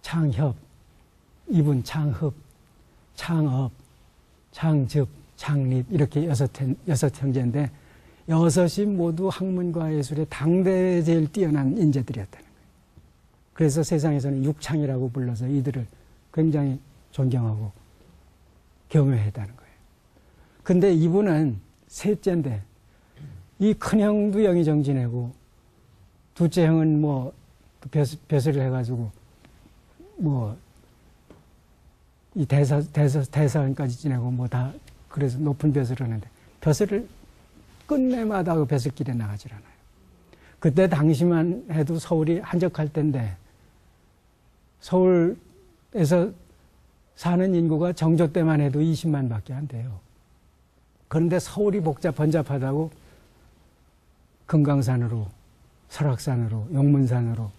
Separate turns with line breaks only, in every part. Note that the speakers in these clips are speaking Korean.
창협, 이분 창흡, 창업, 창즙, 창립 이렇게 여섯 형제인데 여섯이 모두 학문과 예술의 당대에 제일 뛰어난 인재들이었다는 거예요. 그래서 세상에서는 육창이라고 불러서 이들을 굉장히 존경하고 경외했다는 거예요. 근데 이분은 셋째인데 이 큰형도 영의정 지내고 둘째 형은 뭐 벼슬을 해가지고 뭐 이 대사관까지 지내고 뭐 다 그래서 높은 벼슬을 하는데 벼슬을 끝내마다 그 벼슬길에 나가질 않아요. 그때 당시만 해도 서울이 한적할 때인데 서울에서 사는 인구가 정조 때만 해도 20만 밖에 안 돼요. 그런데 서울이 번잡하다고 금강산으로, 설악산으로, 용문산으로,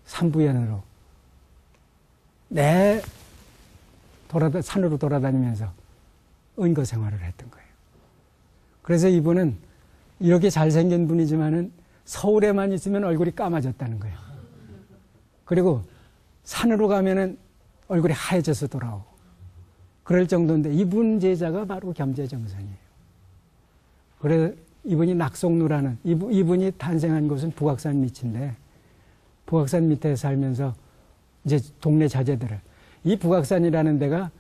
삼부연으로 산으로 돌아다니면서 은거 생활을 했던 거예요. 그래서 이분은 이렇게 잘생긴 분이지만은 서울에만 있으면 얼굴이 까마졌다는 거예요. 그리고 산으로 가면은 얼굴이 하얘져서 돌아오고 그럴 정도인데 이분 제자가 바로 겸재정선이에요. 그래서 이분이 낙송루라는 이분이 탄생한 곳은 북악산 밑인데 북악산 밑에 살면서 이제 동네 자제들을 이 북악산이라는 데가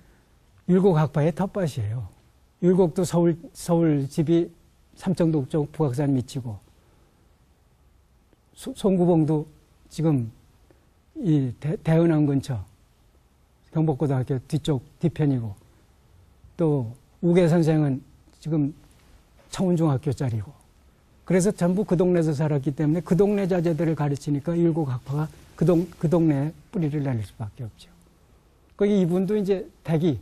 율곡학파의 텃밭이에요. 율곡도 서울 집이 삼청동 쪽 북악산 밑이고 송구봉도 지금 이 대은항 근처 경복고등학교 뒤편이고 또 우계 선생은 지금 청운중학교 자리고 그래서 전부 그 동네에서 살았기 때문에 그 동네 자제들을 가르치니까 율곡학파가 그 동네에 뿌리를 내릴 수밖에 없죠. 거기 이분도 이제 댁이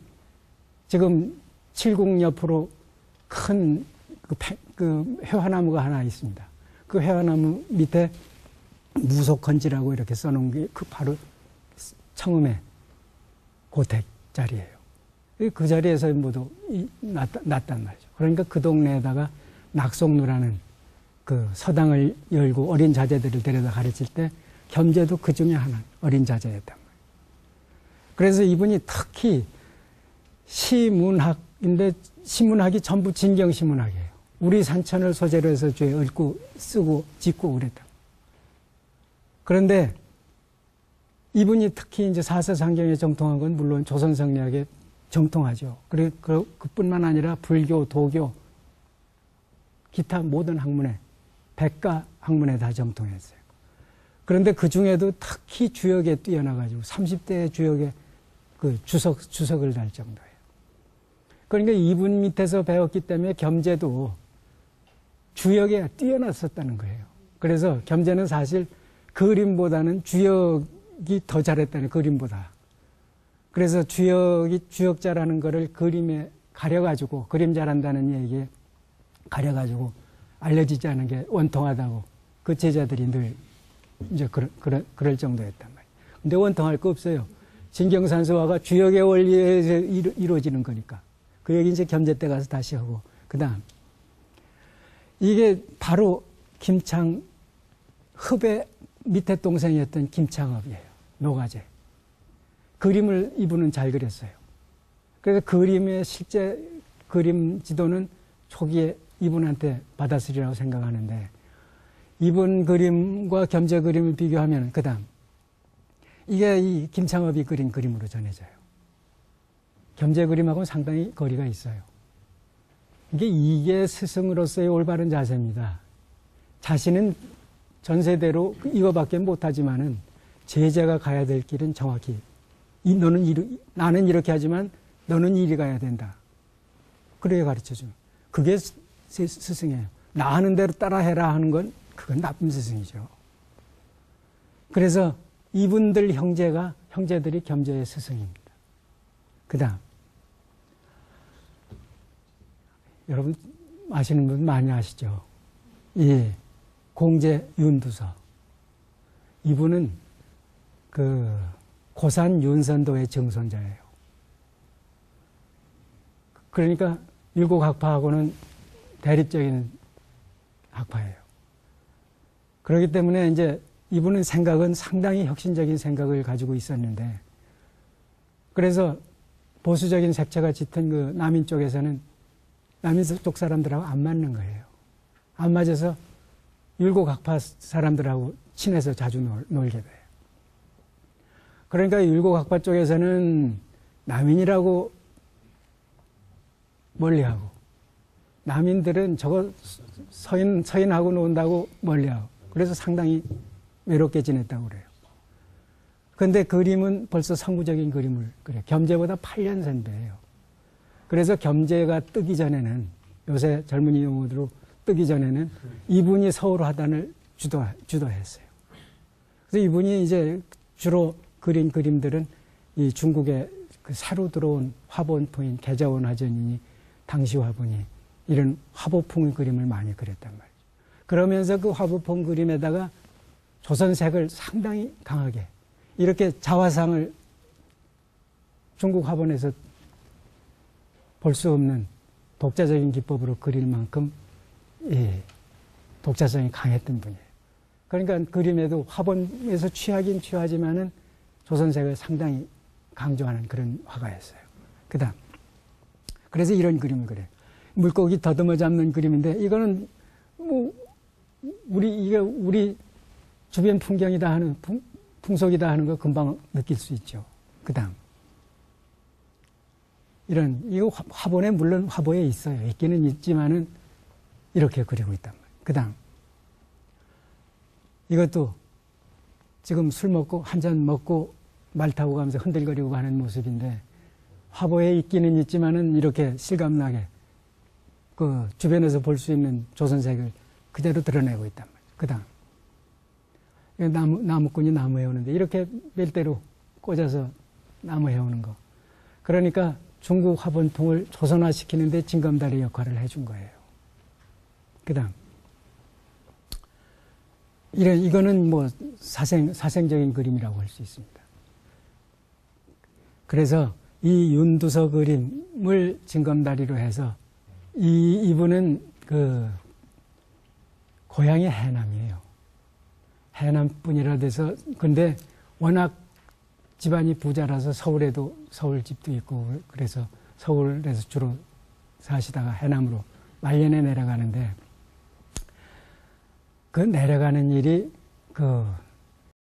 지금 칠곡 옆으로 큰 그 회화나무가 하나 있습니다. 그 회화나무 밑에 무속헌지라고 이렇게 써놓은 게 그 바로 청음의 고택 자리예요. 그 자리에서 모두 났단 말이죠. 그러니까 그 동네에다가 낙송루라는 그 서당을 열고 어린 자제들을 데려다 가르칠 때 겸재도 그 중에 하나 어린 자제였단 말이에요. 그래서 이분이 특히 시문학인데 시문학이 전부 진경시문학이에요. 우리 산천을 소재로 해서 죄 읊고 쓰고 짓고 그랬다. 그런데 이분이 특히 이제 사서상경에 정통한 건 물론 조선성리학에 정통하죠. 그뿐만 아니라 불교, 도교, 기타 모든 학문에 백가 학문에 다 정통했어요. 그런데 그 중에도 특히 주역에 뛰어나가지고 30대 주역에 그 주석을 달 정도예요. 그러니까 이분 밑에서 배웠기 때문에 겸재도 주역에 뛰어났었다는 거예요. 그래서 겸재는 사실 그림보다는 주역이 더 잘했다는 그림보다. 그래서 주역자라는 거를 그림에 가려가지고 그림 잘한다는 얘기에 가려가지고 알려지지 않은 게 원통하다고 그 제자들이 늘 이제 그럴 정도였단 말이에요. 근데 원통할 거 없어요. 진경산수화가 주역의 원리에서 이루어지는 거니까. 그 얘기 이제 겸재 때 가서 다시 하고. 그 다음. 이게 바로 흡의 밑에 동생이었던 김창업이에요. 노가제. 그림을 이분은 잘 그렸어요. 그래서 그림의 실제 그림 지도는 초기에 이분한테 받았으리라고 생각하는데 이분 그림과 겸재 그림을 비교하면 그 다음. 이게 이 김창업이 그린 그림으로 전해져요. 겸재 그림하고는 상당히 거리가 있어요. 이게 스승으로서의 올바른 자세입니다. 자신은 전세대로 이거밖에 못하지만은 제자가 가야 될 길은 정확히 나는 이렇게 하지만 너는 이리 가야 된다. 그래야 가르쳐주는. 그게 스승이에요. 나 하는 대로 따라해라 하는 건 그건 나쁜 스승이죠. 그래서 이분들 형제들이 겸재의 스승입니다. 그 다음. 여러분 아시는 분 많이 아시죠? 이 공제 윤두서. 이분은 그 고산 윤선도의 정선자예요. 그러니까 율곡학파하고는 대립적인 학파예요. 그렇기 때문에 이제 이분은 생각은 상당히 혁신적인 생각을 가지고 있었는데 그래서 보수적인 색채가 짙은 그 남인 쪽에서는 남인 쪽 사람들하고 안 맞는 거예요. 안 맞아서 율곡학파 사람들하고 친해서 자주 놀게 돼요. 그러니까 율곡학파 쪽에서는 남인이라고 멀리하고, 남인들은 저거 서인하고 논다고 멀리하고, 그래서 상당히 외롭게 지냈다고 그래요. 근데 그림은 벌써 선구적인 그림을 그래요. 겸재보다 8년 선배예요. 그래서 겸재가 뜨기 전에는, 요새 젊은이 용어로 뜨기 전에는 이분이 서울 화단을 주도했어요. 그래서 이분이 이제 주로 그린 그림들은 이 중국의 그 새로 들어온 화본풍인 계자원 화전이니 당시 화본이 이런 화보풍 그림을 많이 그렸단 말이죠. 그러면서 그 화보풍 그림에다가 조선색을 상당히 강하게 이렇게 자화상을 중국 화본에서 볼 수 없는 독자적인 기법으로 그릴 만큼 독자성이 강했던 분이에요. 그러니까 그림에도 화본에서 취하긴 취하지만은 조선색을 상당히 강조하는 그런 화가였어요. 그다음 그래서 이런 그림을 그려요. 물고기 더듬어 잡는 그림인데 이거는 뭐 이게 우리 주변 풍경이다 하는 풍속이다 하는 거 금방 느낄 수 있죠. 그다음 이거 화본에 물론 화보에 있어요. 있기는 있지만은 이렇게 그리고 있단 말이에요. 그다음 이것도 지금 술 먹고 한 잔 먹고 말 타고 가면서 흔들거리고 가는 모습인데 화보에 있기는 있지만은 이렇게 실감나게 그 주변에서 볼 수 있는 조선색을 그대로 드러내고 있단 말이에요. 그다음 나무꾼이 나무 해오는데 이렇게 멜대로 꽂아서 나무 해오는 거. 그러니까 중국 화본풍을 조선화시키는데 징검다리 역할을 해준 거예요. 그다음 이거는 뭐 사생적인 그림이라고 할 수 있습니다. 그래서 이 윤두서 그림을 징검다리로 해서 이분은 그 고향이 해남이에요. 해남 분이라 돼서 근데 워낙 집안이 부자라서 서울에도 서울집도 있고 그래서 서울에서 주로 사시다가 해남으로 말년에 내려가는데 그 내려가는 일이 그